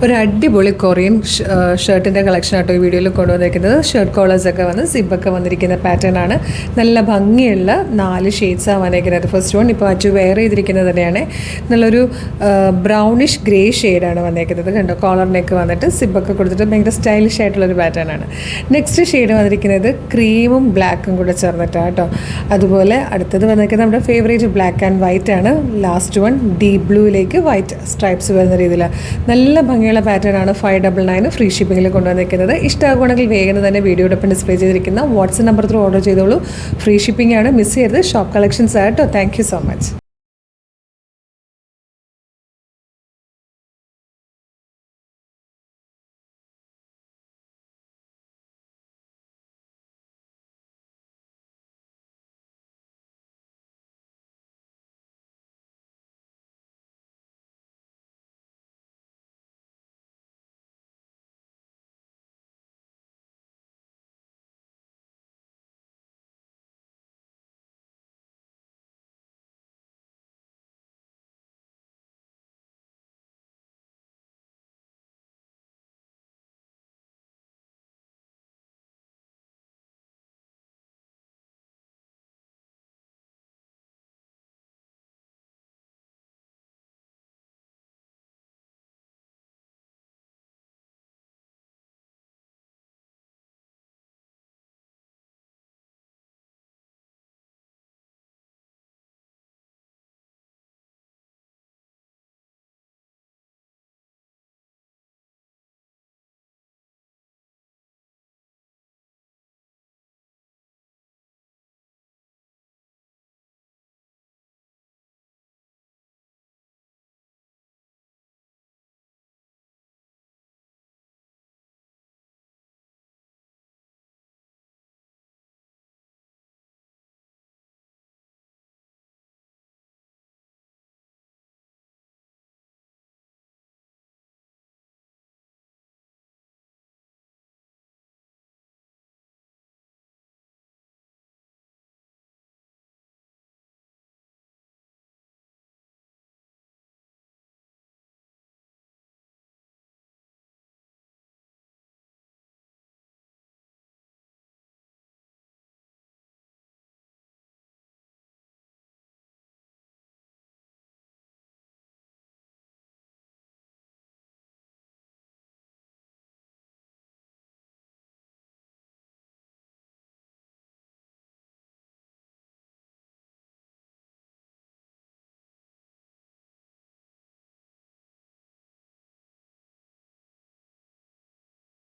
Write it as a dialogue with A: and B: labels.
A: ഒരു അടിപൊളി Korean ഷർട്ടിൻ്റെ collection ആട്ടോ ഈ വീഡിയോയിൽ കൊണ്ടുവന്നിരിക്കുന്നത്. ഷർട്ട് കോളേഴ്സൊക്കെ വന്ന് സിബൊക്കെ വന്നിരിക്കുന്ന പാറ്റേൺ ആണ്. നല്ല ഭംഗിയുള്ള 4 ഷെയ്ഡ്സാണ് വന്നിരിക്കുന്നത്. ഫസ്റ്റ് വൺ ഇപ്പോൾ അച്ചു വെയർ ചെയ്തിരിക്കുന്നത് തന്നെയാണ്. നല്ലൊരു ബ്രൗണിഷ് ഗ്രേ ഷെയ്ഡാണ് വന്നിരിക്കുന്നത്. കണ്ടോ, കോളർ നെക്ക് വന്നിട്ട് സിബൊക്കെ കൊടുത്തിട്ട് ഭയങ്കര സ്റ്റൈലിഷ് ആയിട്ടുള്ളൊരു പാറ്റേൺ ആണ്. നെക്സ്റ്റ് ഷെയ്ഡ് വന്നിരിക്കുന്നത് ക്രീമും ബ്ലാക്കും കൂടെ ചേർന്നിട്ടാണ് കേട്ടോ. അതുപോലെ അടുത്തത് വന്നിരിക്കുന്നത് നമ്മുടെ ഫേവറേറ്റ് ബ്ലാക്ക് ആൻഡ് വൈറ്റ് ആണ്. ലാസ്റ്റ് വൺ ഡീപ് ബ്ലൂയിലേക്ക് വൈറ്റ് സ്ട്രൈപ്സ് വരുന്ന രീതിയിൽ നല്ല ഭംഗിയുള്ള പാറ്റേൺ ആണ്. 599 ഫ്രീ ഷിപ്പിങ്ങിൽ കൊണ്ടുവന്നിരിക്കുന്നത്. ഇഷ്ടമാകുകയാണെങ്കിൽ വേഗം തന്നെ വീഡിയോടൊപ്പം ഡിസ്പ്ലേ ചെയ്തിരിക്കുന്ന വാട്സ്ആപ്പ് നമ്പർ ത്രൂ ഓർഡർ ചെയ്തോളൂ. ഫ്രീ ഷിപ്പിംഗ് ആണ്, മിസ് ചെയ്യരുത്. ഷോപ്പ് കളക്ഷൻസ് ആയിട്ടോ. Thank you so much.